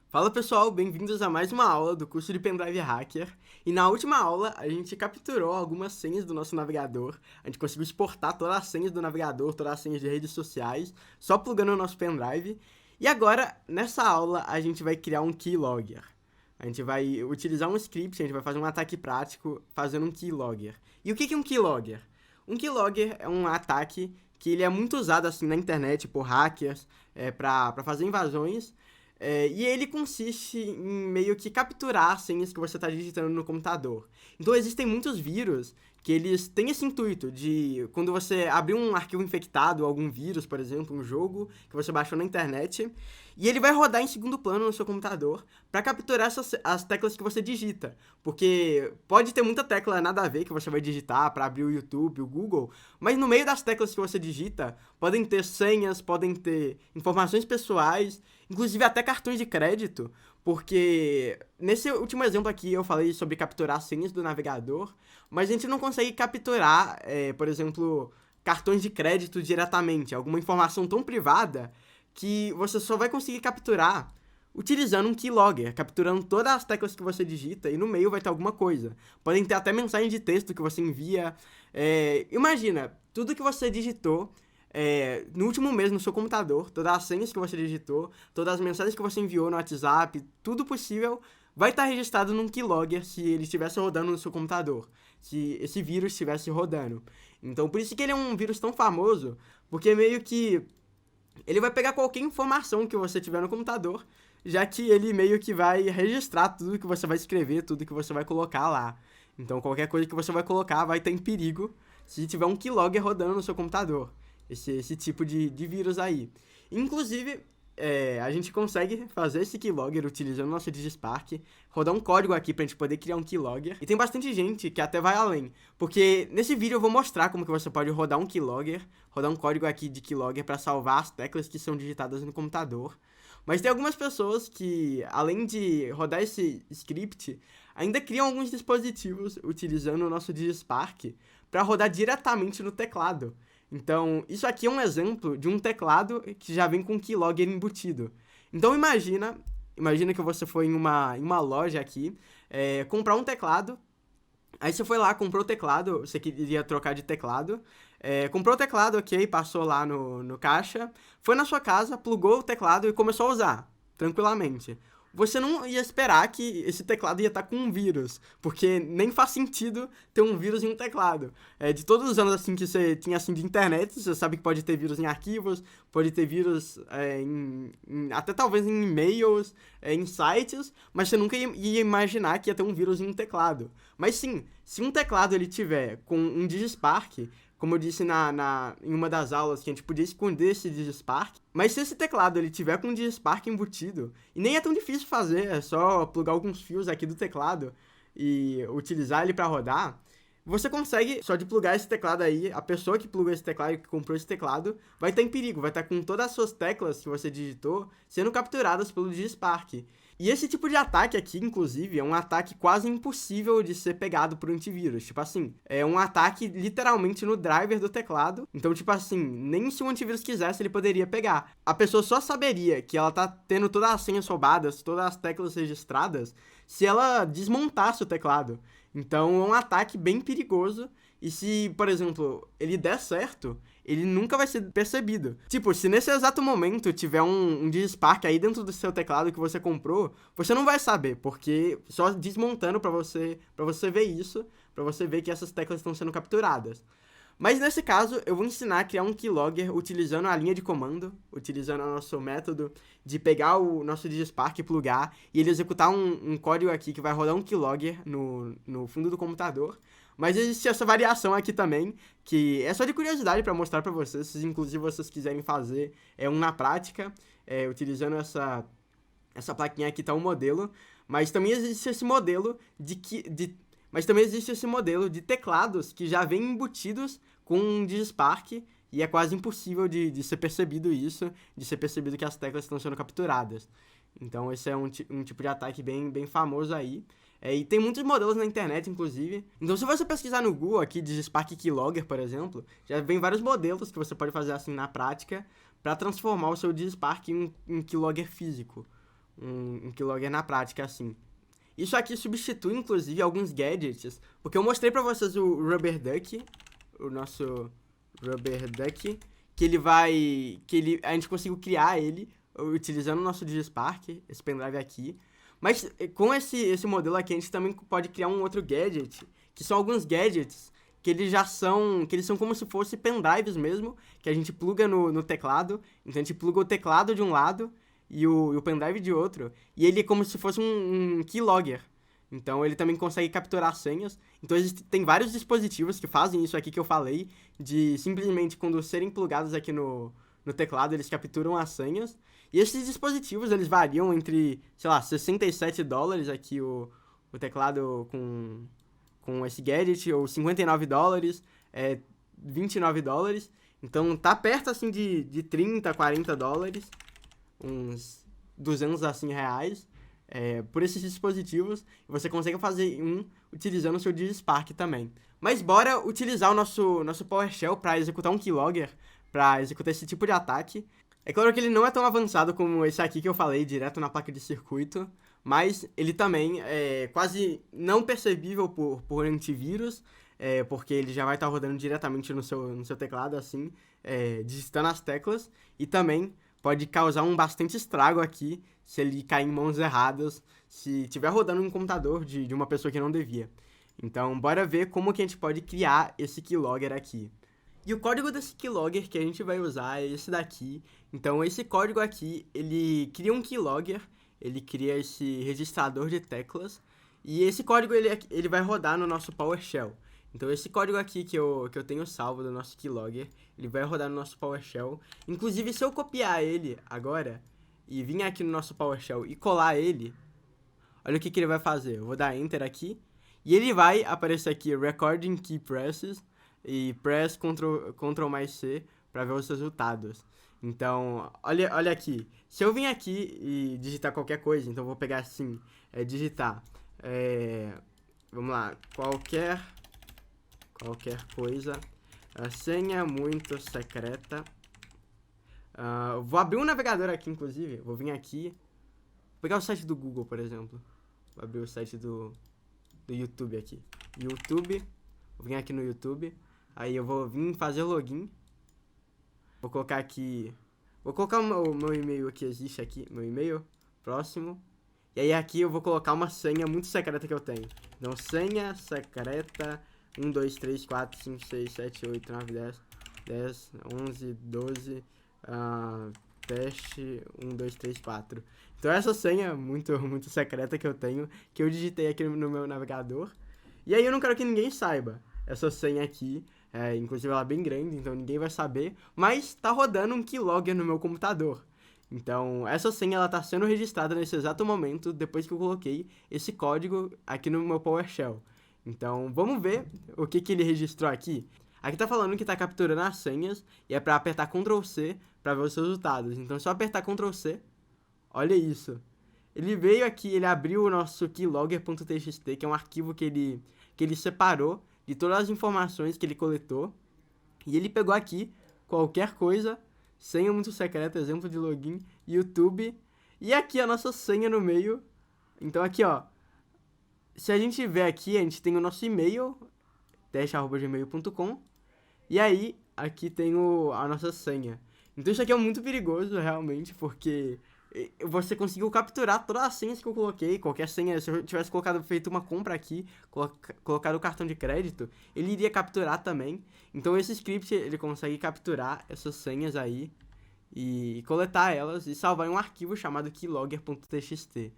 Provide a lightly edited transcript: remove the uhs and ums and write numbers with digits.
Fala pessoal, bem-vindos a mais uma aula do curso de Pendrive Hacker. E na última aula a gente capturou algumas senhas do nosso navegador. A gente conseguiu exportar todas as senhas do navegador, todas as senhas de redes sociais, só plugando o nosso pendrive. E agora, nessa aula, a gente vai criar um keylogger. A gente vai utilizar um script, a gente vai fazer um ataque prático fazendo um keylogger. E o que é um keylogger? Um keylogger é um ataque que ele é muito usado assim na internet por hackers para fazer invasões. E ele consiste em meio que capturar as senhas que você está digitando no computador. Então existem muitos vírus que eles têm esse intuito de, quando você abrir um arquivo infectado, algum vírus, por exemplo, um jogo que você baixou na internet, e ele vai rodar em segundo plano no seu computador para capturar as teclas que você digita. Porque pode ter muita tecla nada a ver que você vai digitar para abrir o YouTube, o Google, mas no meio das teclas que você digita, podem ter senhas, podem ter informações pessoais, inclusive até cartões de crédito, porque nesse último exemplo aqui eu falei sobre capturar senhas do navegador, mas a gente não consegue capturar, por exemplo, cartões de crédito diretamente, alguma informação tão privada que você só vai conseguir capturar utilizando um keylogger, capturando todas as teclas que você digita e no meio vai ter alguma coisa. Podem ter até mensagem de texto que você envia. Imagina, tudo que você digitou no último mês no seu computador, todas as senhas que você digitou, todas as mensagens que você enviou no WhatsApp, tudo possível vai estar registrado num keylogger se ele estivesse rodando no seu computador, se esse vírus estivesse rodando. Então, por isso que ele é um vírus tão famoso, porque meio que ele vai pegar qualquer informação que você tiver no computador, já que ele meio que vai registrar tudo que você vai escrever, tudo que você vai colocar lá. Então, qualquer coisa que você vai colocar vai estar em perigo se tiver um keylogger rodando no seu computador. Esse tipo de vírus aí. Inclusive, a gente consegue fazer esse keylogger utilizando o nosso DigiSpark, rodar um código aqui pra gente poder criar um keylogger. E tem bastante gente que até vai além, porque nesse vídeo eu vou mostrar como que você pode rodar um keylogger, rodar um código aqui de keylogger para salvar as teclas que são digitadas no computador. Mas tem algumas pessoas que, além de rodar esse script, ainda criam alguns dispositivos utilizando o nosso DigiSpark para rodar diretamente no teclado. Então, isso aqui é um exemplo de um teclado que já vem com keylogger embutido. Então, imagina que você foi em uma loja aqui, comprar um teclado, aí você foi lá, comprou o teclado, você queria trocar de teclado, comprou o teclado, ok, passou lá no caixa, foi na sua casa, plugou o teclado e começou a usar, tranquilamente. Você não ia esperar que esse teclado ia estar com um vírus, porque nem faz sentido ter um vírus em um teclado. De todos os anos assim que você tinha assim de internet, você sabe que pode ter vírus em arquivos, pode ter vírus até talvez em e-mails, em sites, mas você nunca ia imaginar que ia ter um vírus em um teclado. Mas sim, se um teclado ele tiver com um DigiSpark, como eu disse em uma das aulas, que a gente podia esconder esse DigiSpark. Mas se esse teclado ele tiver com um DigiSpark embutido, e nem é tão difícil fazer, é só plugar alguns fios aqui do teclado e utilizar ele para rodar, você consegue, só de plugar esse teclado aí, a pessoa que plugou esse teclado e que comprou esse teclado, vai estar em perigo, vai estar com todas as suas teclas que você digitou sendo capturadas pelo DigiSpark. E esse tipo de ataque aqui, inclusive, é um ataque quase impossível de ser pegado por antivírus. Tipo assim, é um ataque literalmente no driver do teclado. Então, tipo assim, nem se o antivírus quisesse, ele poderia pegar. A pessoa só saberia que ela tá tendo todas as senhas roubadas, todas as teclas registradas, se ela desmontasse o teclado. Então, é um ataque bem perigoso. E se, por exemplo, ele der certo, ele nunca vai ser percebido. Tipo, se nesse exato momento tiver um DigiSpark aí dentro do seu teclado que você comprou, você não vai saber, porque só desmontando pra você ver isso, pra você ver que essas teclas estão sendo capturadas. Mas nesse caso, eu vou ensinar a criar um keylogger utilizando a linha de comando, utilizando o nosso método de pegar o nosso DigiSpark e plugar, e ele executar um código aqui que vai rodar um keylogger no fundo do computador. Mas existe essa variação aqui também, que é só de curiosidade para mostrar para vocês, se inclusive vocês quiserem fazer um na prática, utilizando essa plaquinha aqui tá um modelo, mas também existe esse modelo mas também existe esse modelo de teclados que já vem embutidos com um DigiSpark e é quase impossível de ser percebido isso, de ser percebido que as teclas estão sendo capturadas. Então esse é um tipo de ataque bem famoso aí. E tem muitos modelos na internet, inclusive. Então se você pesquisar no Google aqui, DigiSpark Keylogger, por exemplo, já vem vários modelos que você pode fazer assim na prática para transformar o seu DigiSpark em um keylogger físico. um keylogger na prática, assim. Isso aqui substitui, inclusive, alguns gadgets, porque eu mostrei pra vocês o Rubber Duck, o nosso Rubber Duck, a gente conseguiu criar ele utilizando o nosso DigiSpark, esse pendrive aqui. Mas com esse modelo aqui, a gente também pode criar um outro gadget, que são alguns gadgets que eles são como se fossem pendrives mesmo, que a gente pluga no teclado. Então a gente pluga o teclado de um lado e o pendrive de outro, e ele é como se fosse um keylogger. Então ele também consegue capturar senhas. Então tem vários dispositivos que fazem isso aqui que eu falei, de simplesmente quando serem plugados aqui no teclado, eles capturam as senhas. E esses dispositivos, eles variam entre, sei lá, $67 aqui o teclado com esse gadget, ou $59, $29. Então tá perto assim de 30, $40, uns 200 assim reais, por esses dispositivos. Você consegue fazer utilizando o seu DigiSpark também. Mas bora utilizar o nosso PowerShell para executar um keylogger, para executar esse tipo de ataque. É claro que ele não é tão avançado como esse aqui que eu falei, direto na placa de circuito, mas ele também é quase não percebível por antivírus, porque ele já vai estar rodando diretamente no seu teclado, assim, digitando as teclas, e também pode causar um bastante estrago aqui se ele cair em mãos erradas, se estiver rodando um computador de uma pessoa que não devia. Então, bora ver como que a gente pode criar esse keylogger aqui. E o código desse keylogger que a gente vai usar é esse daqui. Então, esse código aqui, ele cria um keylogger, ele cria esse registrador de teclas, e esse código ele vai rodar no nosso PowerShell. Então, esse código aqui que eu tenho salvo do nosso keylogger, ele vai rodar no nosso PowerShell. Inclusive, se eu copiar ele agora e vir aqui no nosso PowerShell e colar ele, olha o que ele vai fazer. Eu vou dar Enter aqui, e ele vai aparecer aqui, Recording Key Presses, e press Ctrl mais C para ver os resultados. Então, olha aqui. Se eu vim aqui e digitar qualquer coisa, então eu vou pegar assim, digitar, vamos lá, qualquer coisa, senha muito secreta. Vou abrir um navegador aqui, inclusive. Vou vir aqui, vou pegar o site do Google, por exemplo. Vou abrir o site do YouTube aqui. YouTube, vou vir aqui no YouTube. Aí eu vou vir fazer login. Vou colocar aqui... Vou colocar o meu e-mail que existe aqui. Meu e-mail. Próximo. E aí aqui eu vou colocar uma senha muito secreta que eu tenho. Então, senha secreta 1, 2, 3, 4, 5, 6, 7, 8, 9, 10, 11, 12... teste 1, 2, 3, 4. Então essa senha muito, muito secreta que eu tenho, que eu digitei aqui no meu navegador. E aí eu não quero que ninguém saiba essa senha aqui. Inclusive ela é bem grande, então ninguém vai saber. Mas tá rodando um keylogger no meu computador. Então essa senha ela tá sendo registrada nesse exato momento, depois que eu coloquei esse código aqui no meu PowerShell. Então vamos ver o que ele registrou aqui. Aqui tá falando que tá capturando as senhas e é pra apertar Ctrl C pra ver os resultados. Então, se eu apertar Ctrl C, olha isso. Ele veio aqui, ele abriu o nosso keylogger.txt, que é um arquivo que ele separou de todas as informações que ele coletou. E ele pegou aqui qualquer coisa, senha muito secreta, exemplo de login, YouTube. E aqui a nossa senha no meio. Então, aqui, ó. Se a gente ver aqui, a gente tem o nosso e-mail, teste@gmail.com. E aí, aqui tem a nossa senha. Então isso aqui é muito perigoso, realmente, porque você conseguiu capturar todas as senhas que eu coloquei. Qualquer senha, se eu tivesse feito uma compra aqui, colocado o cartão de crédito, ele iria capturar também. Então esse script, ele consegue capturar essas senhas aí e coletar elas e salvar em um arquivo chamado keylogger.txt.